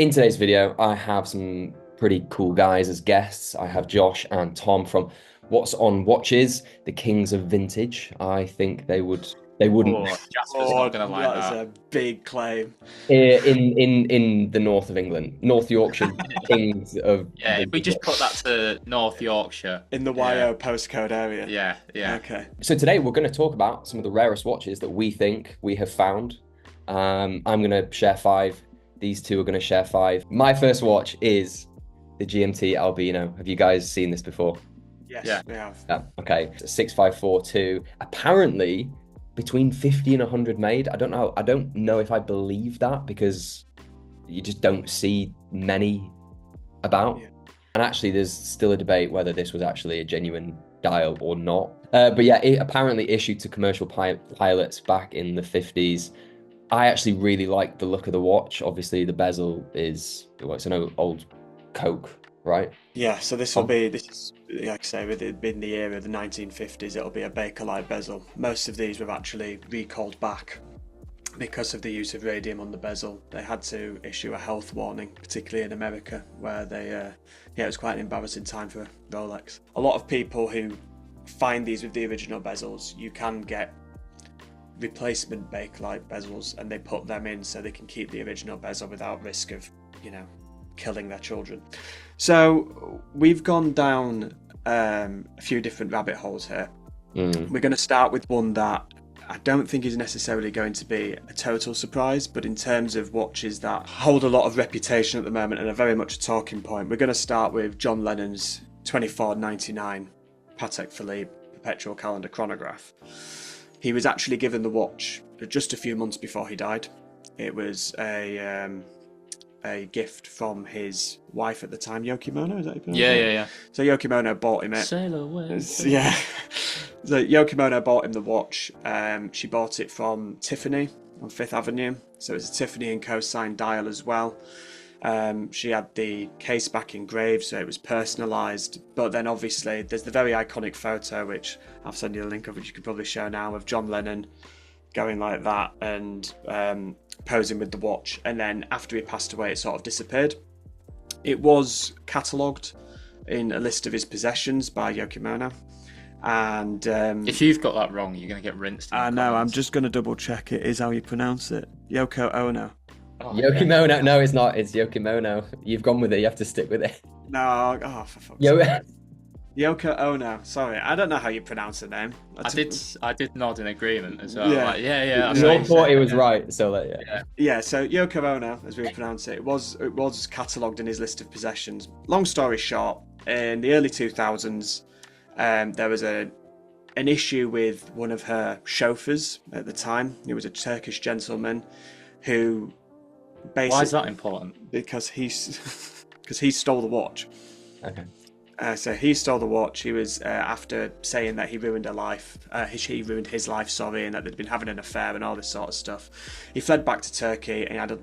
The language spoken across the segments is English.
In today's video, I have some pretty cool guys as guests. I have Josh and Tom from What's On Watches, the kings of vintage. I think they wouldn't Oh, Jasper's Oh, not gonna like that's that. a big claim. in the north of England, North Yorkshire, kings of Yeah, if we vintage. just put that to North Yorkshire. In the Yeah, YO postcode area. yeah. Okay. So today we're going to talk about some of the rarest watches that we think we have found. I'm going to share five. These two are going to share five. My first watch is the GMT Albino. Have you guys seen this before? Yes, Yeah. we have. Yeah. Okay. 6542. Apparently between 50 and 100 made. I don't know. I don't know if I believe that because you just don't see many about. Yeah. And actually, there's still a debate whether this was actually a genuine dial or not. But yeah, it apparently issued to commercial pilots back in the 50s. I actually really like the look of the watch. Obviously, the bezel is, well, it's an old Coke, right? Yeah, so this is, like I say, in the era of the 1950s, it'll be a Bakelite bezel. Most of these were actually recalled back because of the use of radium on the bezel. They had to issue a health warning, particularly in America, where it was quite an embarrassing time for Rolex. A lot of people who find these with the original bezels, you can get replacement Bakelite bezels and they put them in so they can keep the original bezel without risk of, killing their children. So we've gone down a few different rabbit holes here. We're going to start with one that I don't think is necessarily going to be a total surprise, but in terms of watches that hold a lot of reputation at the moment and are very much a talking point, we're going to start with John Lennon's 2499 Patek Philippe Perpetual Calendar Chronograph. He was actually given the watch just a few months before he died. It was a gift from his wife at the time, Yokimono, is that how you pronounce it? Yeah. So Yokimono bought him it. Sail away. Yeah. So Yokimono bought him the watch. She bought it from Tiffany on Fifth Avenue. So it's a Tiffany & Co. signed dial as well. She had the case back engraved, so it was personalised. But then obviously there's the very iconic photo, which I'll send you a link of, which you could probably show now, of John Lennon going like that and posing with the watch. And then after he passed away, it sort of disappeared. It was catalogued in a list of his possessions by Yokimono. And If you've got that wrong, you're gonna get rinsed. I know, I'm just going to double check it is how you pronounce it. Yoko Ono. Oh, Yokimono. yeah. No, it's not. It's Yokimono. You've gone with it. You have to stick with it. No, oh, for fuck's Yo, sake. Yoko Ono. Sorry, I don't know how you pronounce the name. I did nod in agreement as well. Yeah. Like, yeah. That's you what all you thought said, it was yeah. right, so yeah. Yeah, so Yoko Ono, as we would pronounce it, it was catalogued in his list of possessions. Long story short, in the early 2000s, there was an issue with one of her chauffeurs at the time. He was a Turkish gentleman who basically... Why is that important? Because he stole the watch. Okay. So he stole the watch. He was after saying that he ruined her life. He ruined his life, sorry, and that they'd been having an affair and all this sort of stuff. He fled back to Turkey and he had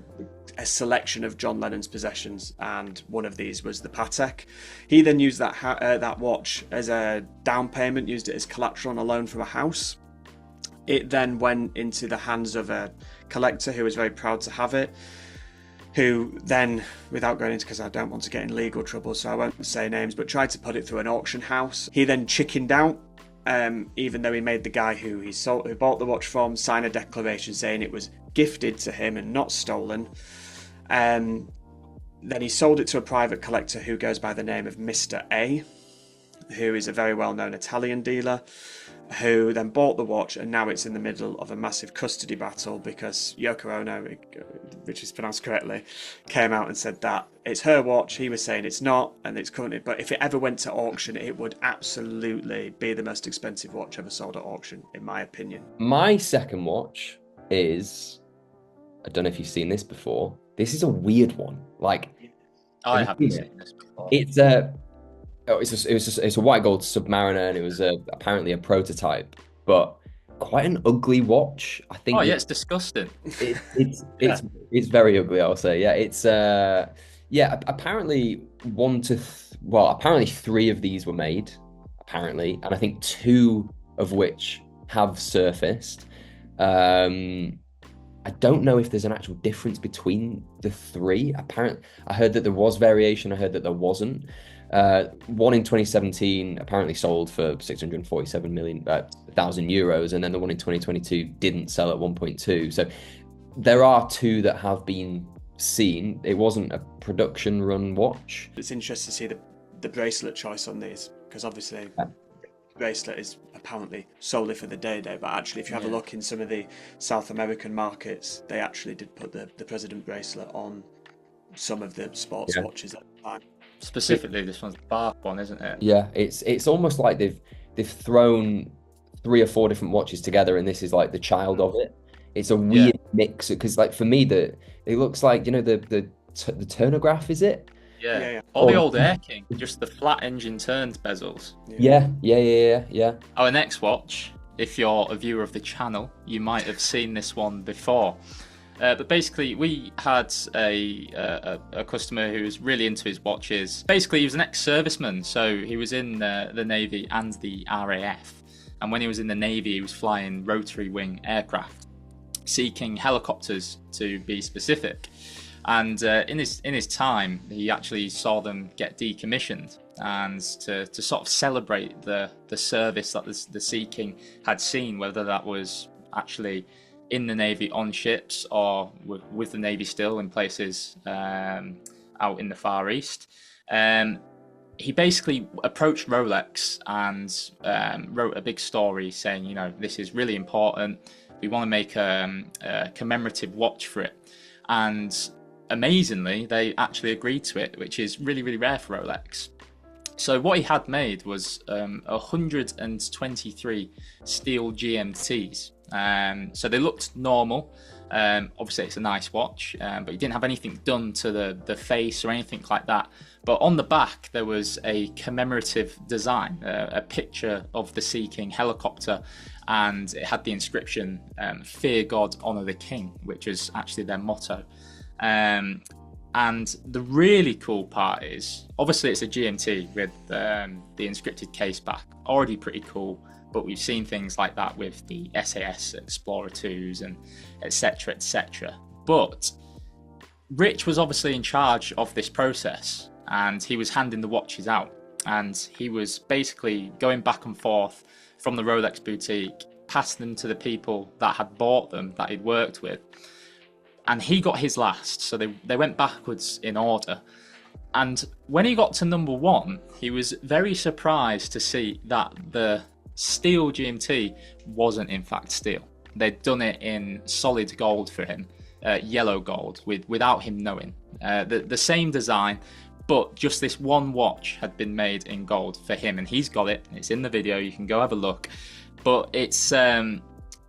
a selection of John Lennon's possessions, and one of these was the Patek. He then used that watch as a down payment, used it as collateral on a loan for a house. It then went into the hands of a collector who was very proud to have it, who then, without going into, because I don't want to get in legal trouble, so I won't say names, but tried to put it through an auction house. He then chickened out, even though he made the guy who bought the watch from sign a declaration saying it was gifted to him and not stolen. Then he sold it to a private collector who goes by the name of Mr. A, who is a very well-known Italian dealer, who then bought the watch, and now it's in the middle of a massive custody battle because Yoko Ono, which is pronounced correctly, came out and said that it's her watch. He was saying it's not, and it's currently, but if it ever went to auction, it would absolutely be the most expensive watch ever sold at auction, in my opinion. My second watch is, I don't know if you've seen this before. This is a weird one. Like, I have you haven't seen seen this before. it's a white gold Submariner, and it was apparently a prototype, but quite an ugly watch. I think. Oh yeah, it's disgusting. It's very ugly. I'll say. Yeah, it's apparently apparently three of these were made, apparently, and I think two of which have surfaced. I don't know if there's an actual difference between the three. Apparently, I heard that there was variation. I heard that there wasn't. One in 2017 apparently sold for 647 million thousand euros, and then the one in 2022 didn't sell at 1.2. So there are two that have been seen. It wasn't a production run watch. It's interesting to see the bracelet choice on these, because obviously bracelet is apparently solely for the day-day, but actually if you have a look in some of the South American markets, they actually did put the president bracelet on some of the sports watches at the time. Specifically, this one's the Bath one, isn't it? Yeah, it's almost like they've thrown 3 or 4 different watches together, and this is like the child of it. It's a weird mix, because like for me, it looks like, you know, the turnograph, is it? Yeah. Or the old Air King, just the flat engine turned bezels. Yeah. Our next watch, if you're a viewer of the channel, you might have seen this one before. But basically, we had a customer who was really into his watches. Basically, he was an ex-serviceman, so he was in the Navy and the RAF. And when he was in the Navy, he was flying rotary wing aircraft, Sea King helicopters to be specific. And in his time, he actually saw them get decommissioned. And to sort of celebrate the service that the Sea King had seen, whether that was actually in the Navy on ships or with the Navy still in places out in the Far East, he basically approached Rolex and wrote a big story saying, you know, this is really important. We want to make a commemorative watch for it. And amazingly, they actually agreed to it, which is really, really rare for Rolex. So what he had made was 123 steel GMTs. So they looked normal. Obviously, it's a nice watch, but he didn't have anything done to the face or anything like that. But on the back, there was a commemorative design, a picture of the Sea King helicopter, and it had the inscription, "Fear God, Honour the King," which is actually their motto. And the really cool part is, obviously it's a GMT with the inscripted case back, already pretty cool, but we've seen things like that with the SAS Explorer 2s and etc, etc. But Rich was obviously in charge of this process, and he was handing the watches out, and he was basically going back and forth from the Rolex boutique, passing them to the people that had bought them, that he'd worked with. And he got his last, so they went backwards in order. And when he got to number 1, he was very surprised to see that the steel GMT wasn't in fact steel. They'd done it in solid gold for him, yellow gold, without him knowing. The same design, but just this one watch had been made in gold for him, and he's got it. It's in the video, you can go have a look. But it's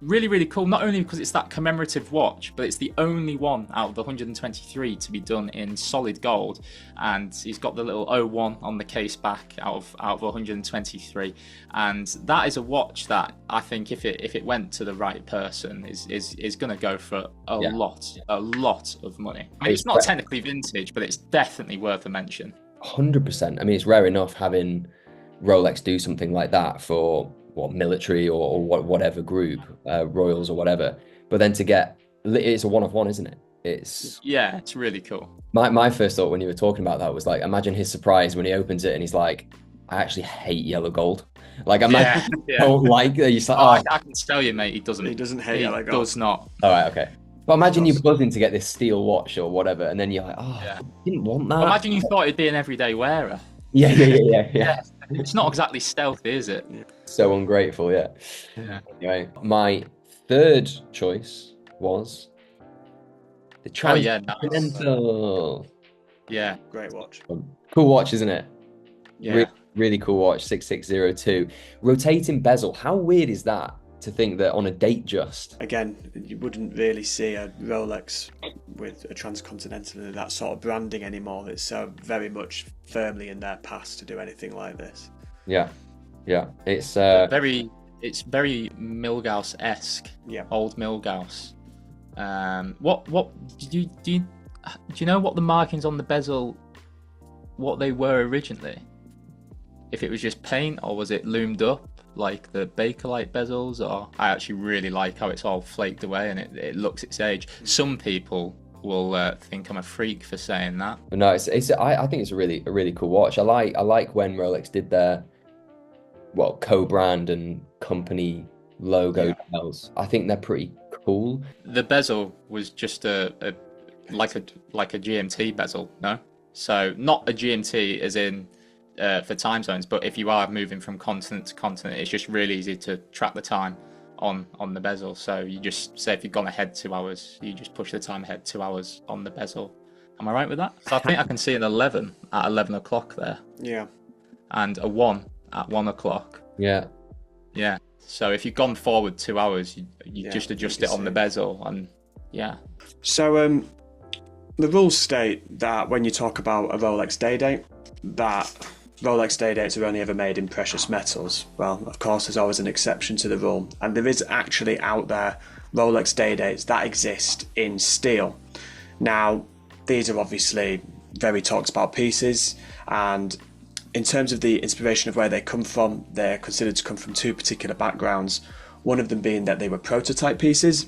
really, really cool, not only because it's that commemorative watch, but it's the only one out of the 123 to be done in solid gold, and he's got the little 01 on the case back out of 123, and that is a watch that I think if it went to the right person is going to go for a lot of money. I mean, it's not technically vintage, but it's definitely worth a mention. 100%. I mean, it's rare enough having Rolex do something like that for military or whatever group, royals or whatever, but then to get, it's a one of one, isn't it? It's really cool. My first thought when you were talking about that was like, imagine his surprise when he opens it and he's like, I actually hate yellow gold. Like, imagine don't like you. Like, I can tell you, mate, he doesn't hate yellow gold. Does not. All right, okay. But imagine you buzzing to get this steel watch or whatever, and then you're like, I didn't want that. Well, imagine you thought it'd be an everyday wearer. Yeah. It's not exactly stealthy, is it? So ungrateful, yeah. Anyway, my third choice was the Transal. Yeah, great watch. Cool watch, isn't it? Yeah, really cool watch. 6602 rotating bezel. How weird is that to think that on a date just? Again, you wouldn't really see a Rolex with a transcontinental and that sort of branding anymore. It's so very much firmly in their past to do anything like this. Yeah. It's very Milgauss-esque. Yeah, old Milgauss. What do you know what the markings on the bezel, what they were originally? If it was just paint or was it loomed up? like the Bakelite bezels, or I actually really like how it's all flaked away and it looks its age. Some people will think I'm a freak for saying that. But no, I think it's a really cool watch. I like when Rolex did their co-brand and company logo dials. I think they're pretty cool. The bezel was just like a GMT bezel, no? So not a GMT as in for time zones, but if you are moving from continent to continent, it's just really easy to track the time on the bezel. So you just say if you've gone ahead 2 hours, you just push the time ahead 2 hours on the bezel. Am I right with that? So I think I can see an 11 at 11 o'clock there. Yeah. And a 1 at 1 o'clock. Yeah. Yeah. So if you've gone forward 2 hours, you just adjust it on the bezel, and yeah. So the rules state that when you talk about a Rolex day date, that Rolex day dates are only ever made in precious metals. Well, of course, there's always an exception to the rule, and there is actually out there Rolex day dates that exist in steel. Now, these are obviously very talked about pieces, and in terms of the inspiration of where they come from, they're considered to come from two particular backgrounds. One of them being that they were prototype pieces,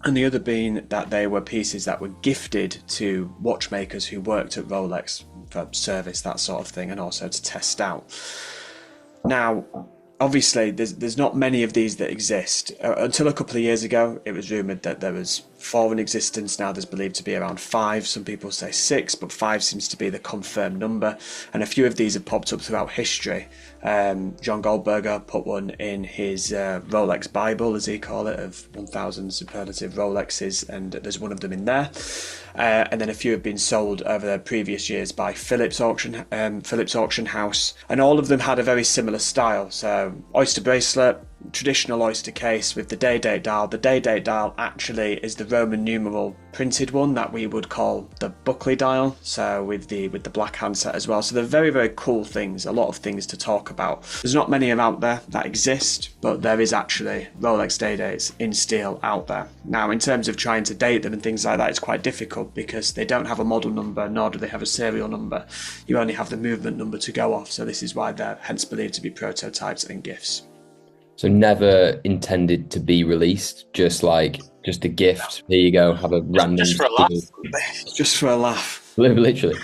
and the other being that they were pieces that were gifted to watchmakers who worked at Rolex for service, that sort of thing, and also to test out. Now, obviously, there's not many of these that exist. Until a couple of years ago, it was rumoured that there was 4 in existence. Now there's believed to be around 5. Some people say 6, but 5 seems to be the confirmed number. And a few of these have popped up throughout history. John Goldberger put one in his Rolex Bible, as he called it, of 1,000 superlative Rolexes, and there's one of them in there. And then a few have been sold over the previous years by Phillips Auction House, and all of them had a very similar style. So oyster bracelet, traditional oyster case with the day date dial. The day date dial actually is the Roman numeral printed one that we would call the Buckley dial, so with the black handset as well. So they're very, very cool things, a lot of things to talk about. There's not many out there that exist, but there is actually Rolex day dates in steel out there. Now, in terms of trying to date them and things like that, it's quite difficult because they don't have a model number, nor do they have a serial number. You only have the movement number to go off, so this is why they're hence believed to be prototypes and gifts. So never intended to be released, just a gift. Here you go, have a random. Just for a laugh. Just for a laugh. Literally.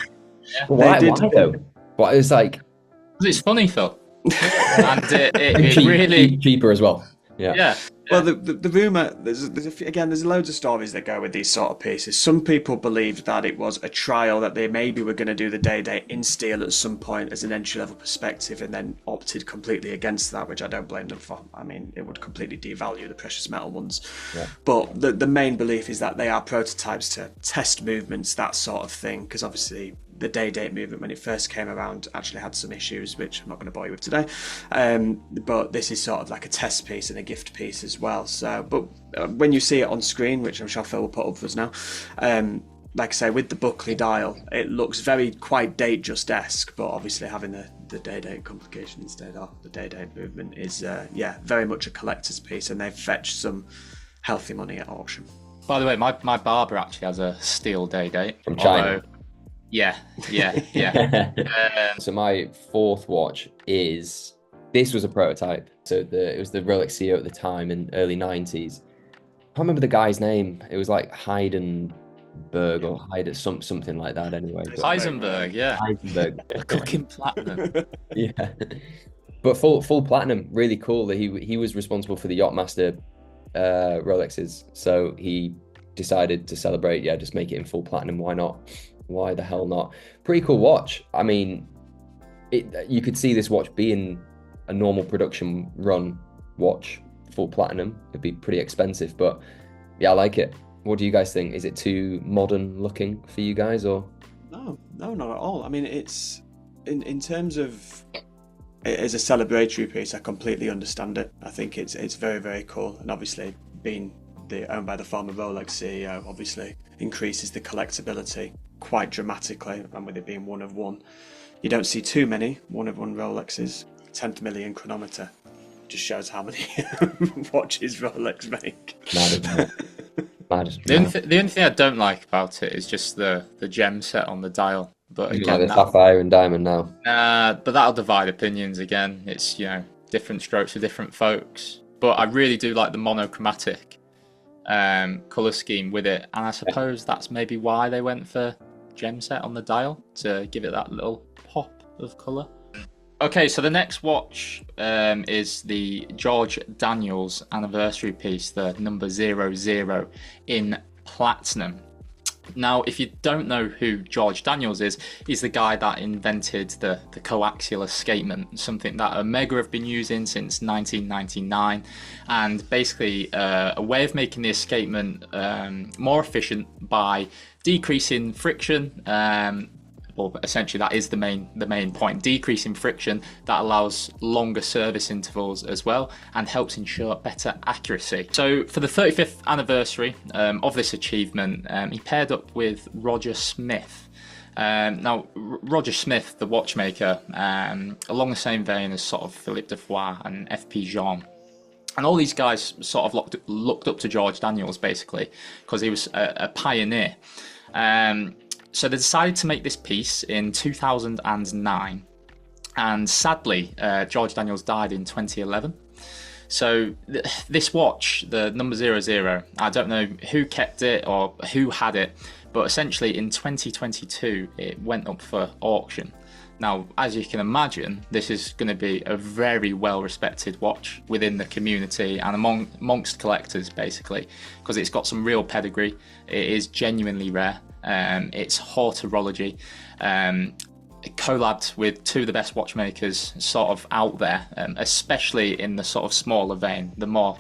Yeah. Why though? Why it's like? It's funny, Phil. And it cheap, really cheaper as well. Yeah. Well, the rumour, there's loads of stories that go with these sort of pieces. Some people believed that it was a trial, that they maybe were going to do the day date in steel at some point as an entry-level perspective, and then opted completely against that, which I don't blame them for. I mean, it would completely devalue the precious metal ones. Yeah. But the main belief is that they are prototypes to test movements, that sort of thing, because obviously the day date movement when it first came around actually had some issues, which I'm not going to bore you with today. But this is sort of like a test piece and a gift piece as well. So, but when you see it on screen, which I'm sure Phil will put up for us now, like I say, with the Buckley dial, it looks quite date-just-esque, but obviously having the day date complication instead of the day date movement is very much a collector's piece, and they've fetched some healthy money at auction. By the way, my barber actually has a steel day date from China. Yeah. So my fourth watch this was a prototype. So it was the Rolex CEO at the time in early 90s. I can't remember the guy's name. It was like Heidenberg or something like that anyway. Heisenberg, yeah. Heisenberg. Cooking platinum. Yeah. But full platinum, really cool. That he was responsible for the Yachtmaster Rolexes. So he decided to celebrate, just make it in full platinum. Why not? Why the hell not? Pretty cool watch. I mean, you could see this watch being a normal production run watch, full platinum. It'd be pretty expensive, but yeah, I like it. What do you guys think? Is it too modern looking for you guys, or? No, not at all. I mean, it's in terms of it as a celebratory piece, I completely understand it. I think it's very, very cool, and obviously being owned by the former Rolex CEO, obviously increases the collectability quite dramatically, and with it being one of one, you don't see too many one of one Rolexes. 10th million chronometer just shows how many watches Rolex make. The only thing I don't like about it is just the gem set on the dial. But again, the sapphire and diamond now. But that'll divide opinions again. It's different strokes for different folks. But I really do like the monochromatic colour scheme with it, and I suppose that's maybe why they went for gem set on the dial, to give it that little pop of colour. Okay, so the next watch is the George Daniels anniversary piece, the number 00 in platinum. Now, if you don't know who George Daniels is, he's the guy that invented the coaxial escapement, something that Omega have been using since 1999, and basically a way of making the escapement more efficient by decreasing friction. Well, essentially that is the main point, decreasing friction that allows longer service intervals as well and helps ensure better accuracy. So for the 35th anniversary of this achievement, he paired up with Roger Smith. Now, Roger Smith, the watchmaker, along the same vein as sort of Philippe Defra and F.P. Jean, and all these guys sort of looked up to George Daniels basically because he was a pioneer. So they decided to make this piece in 2009, and sadly, George Daniels died in 2011. So this watch, the number 00, I don't know who kept it or who had it, but essentially in 2022, it went up for auction. Now, as you can imagine, this is going to be a very well-respected watch within the community and amongst collectors, basically, because it's got some real pedigree. It is genuinely rare. It's horology, collabed with two of the best watchmakers sort of out there, especially in the sort of smaller vein, the more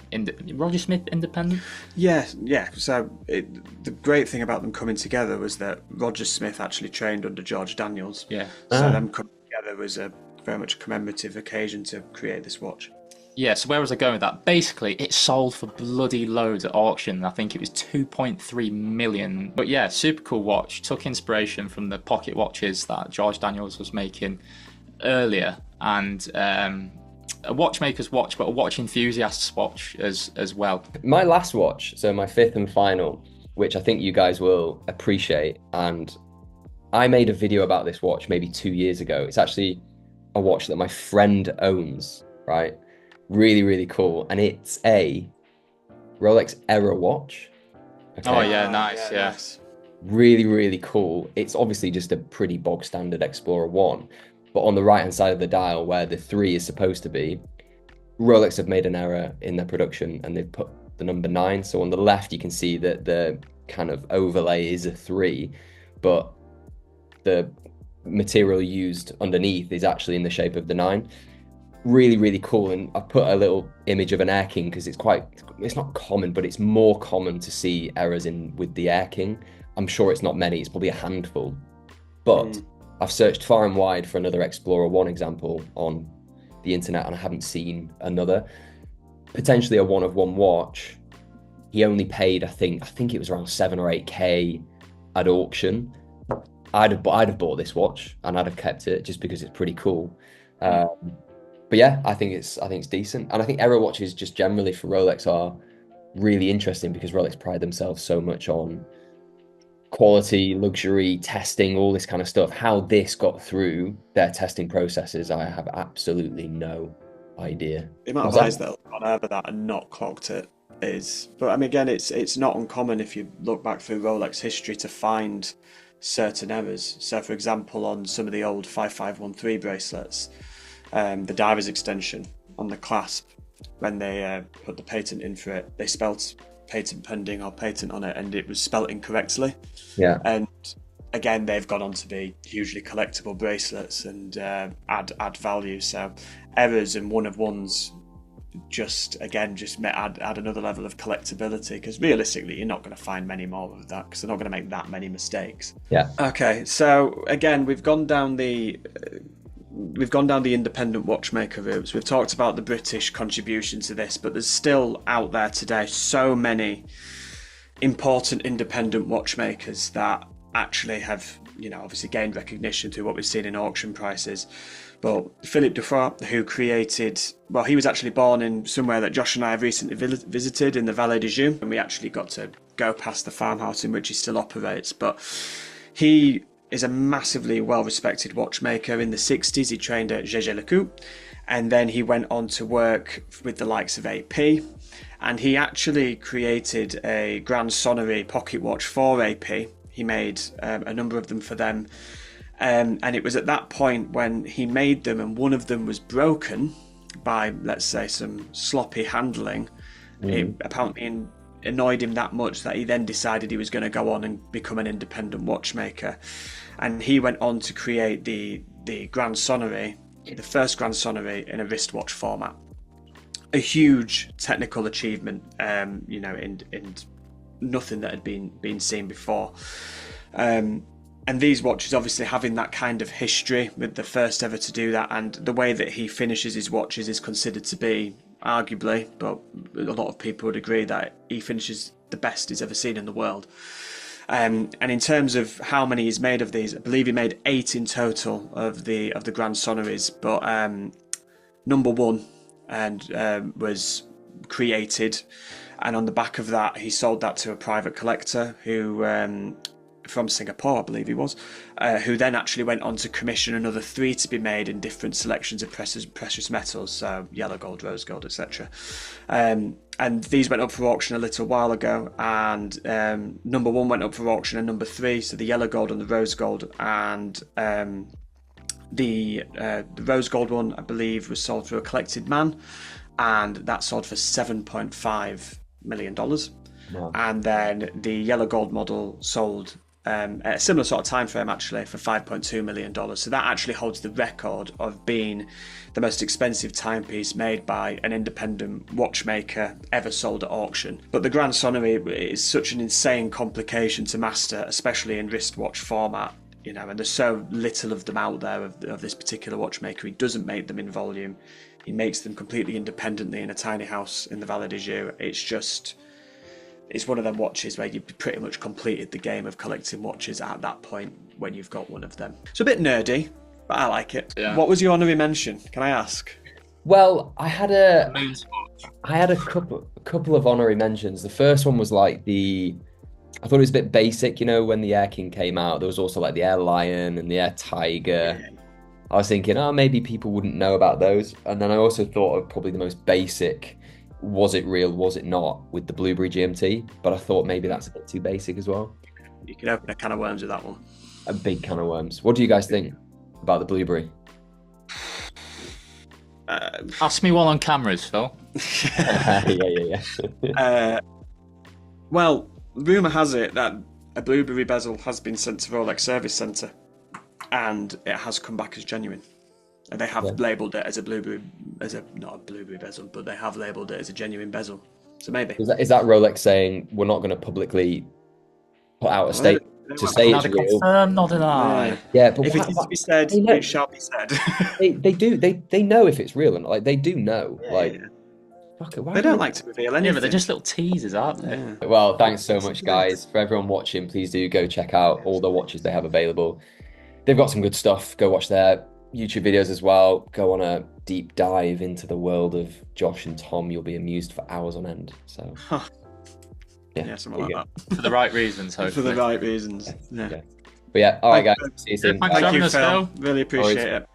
Roger Smith independent. Yeah. So the great thing about them coming together was that Roger Smith actually trained under George Daniels. Yeah. So them coming together was a very much a commemorative occasion to create this watch. Yeah, so where was I going with that? Basically, it sold for bloody loads at auction. I think it was 2.3 million. But yeah, super cool watch. Took inspiration from the pocket watches that George Daniels was making earlier. And a watchmaker's watch, but a watch enthusiast's watch as well. My last watch, so my fifth and final, which I think you guys will appreciate, and I made a video about this watch maybe 2 years ago. It's actually a watch that my friend owns, right? Really, really cool. And it's a Rolex Era watch. Okay. Oh, yeah, nice, yeah. Nice. Really, really cool. It's obviously just a pretty bog standard Explorer One, but on the right-hand side of the dial where the 3 is supposed to be, Rolex have made an error in their production and they've put the number 9. So on the left, you can see that the kind of overlay is a 3, but the material used underneath is actually in the shape of the 9. Really, really cool. And I've put a little image of an Air King because it's not common, but it's more common to see errors in with the Air King. I'm sure it's not many, it's probably a handful. But I've searched far and wide for another Explorer One example on the internet and I haven't seen another. Potentially a one of one watch. He only paid, I think it was around 7 or 8K at auction. I'd have bought this watch and I'd have kept it just because it's pretty cool. But yeah, I think it's decent, and I think Era watches just generally for Rolex are really interesting because Rolex pride themselves so much on quality, luxury, testing, all this kind of stuff. How this got through their testing processes, I have absolutely no idea. The amount of guys that have gone over that and not clocked it is, but I mean, again, it's not uncommon if you look back through Rolex history to find certain errors. So, for example, on some of the old 5513 bracelets. The diver's extension on the clasp, when they put the patent in for it, they spelt patent pending or patent on it and it was spelt incorrectly. Yeah. And again, they've gone on to be hugely collectible bracelets and add value. So errors and one of ones just add another level of collectability, because realistically you're not going to find many more of that because they're not going to make that many mistakes. Yeah. Okay, so again, we've gone down the independent watchmaker routes. We've talked about the British contribution to this, but there's still out there today so many important independent watchmakers that actually have, obviously gained recognition through what we've seen in auction prices. But Philippe Defra, who created, he was actually born in somewhere that Josh and I have recently visited in the Vallée de Joux, and we actually got to go past the farmhouse in which he still operates. But he is a massively well-respected watchmaker. In the 60s, he trained at Jaeger-LeCoultre, and then he went on to work with the likes of AP, and he actually created a Grand Sonnery pocket watch for AP. He made a number of them for them, and it was at that point when he made them, and one of them was broken by, let's say, some sloppy handling. It apparently annoyed him that much that he then decided he was going to go on and become an independent watchmaker, and he went on to create the Grand Sonnery, the first Grand Sonnery in a wristwatch format. A huge technical achievement, you know, in nothing that had been seen before. And these watches obviously having that kind of history, with the first ever to do that, and the way that he finishes his watches is considered to be, arguably, but a lot of people would agree, that he finishes the best he's ever seen in the world. And in terms of how many he's made of these, I believe he made 8 in total of the Grand Sonneries, but number 1 was created, and on the back of that he sold that to a private collector who from Singapore, I believe he was, who then actually went on to commission another 3 to be made in different selections of precious metals, so yellow gold, rose gold, etc. And these went up for auction a little while ago, and number 1 went up for auction, and number 3, so the yellow gold and the rose gold, and the rose gold one, I believe, was sold through a collected man, and that sold for $7.5 million. Wow. And then the yellow gold model sold at a similar sort of time frame, actually, for $5.2 million. So that actually holds the record of being the most expensive timepiece made by an independent watchmaker ever sold at auction. But the Grand Sonnery is such an insane complication to master, especially in wristwatch format, you know, and there's so little of them out there of this particular watchmaker. He doesn't make them in volume. He makes them completely independently in a tiny house in the Valley de Joux. It's one of them watches where you've pretty much completed the game of collecting watches at that point when you've got one of them. It's a bit nerdy, but I like it. Yeah. What was your honorary mention? Can I ask? Well, I had a couple of honorary mentions. The first one was like I thought it was a bit basic, you know, when the Air King came out. There was also like the Air Lion and the Air Tiger. Yeah. I was thinking, maybe people wouldn't know about those. And then I also thought of probably the most basic, was it real, was it not, with the Blueberry GMT. But I thought maybe that's a bit too basic as well. You could open a can of worms with that one. A big can of worms. What do you guys think about the Blueberry? Ask me one on cameras, Phil. Yeah. Well, rumour has it that a Blueberry bezel has been sent to Rolex Service Centre, and it has come back as genuine. And they have labelled it as not a Blueberry bezel, but they have labelled it as a genuine bezel. So maybe. Is that Rolex saying we're not going to publicly put out a statement to say it's real? Confirm, not deny. Yeah, but if it needs to be said, it shall be said. they do. They know if it's real, and like they do know. They don't like to reveal anything. Yeah, but they're just little teasers, aren't they? Yeah. Well, thanks so much, guys. For everyone watching, please do go check out all the watches they have available. They've got some good stuff. Go watch their YouTube videos as well. Go on a deep dive into the world of Josh and Tom. You'll be amused for hours on end. So, yeah, something like that. For the right reasons, hopefully. For the right reasons. Yeah. But yeah, all right, guys. See you soon. Thanks for having us, Phil. Really appreciate it.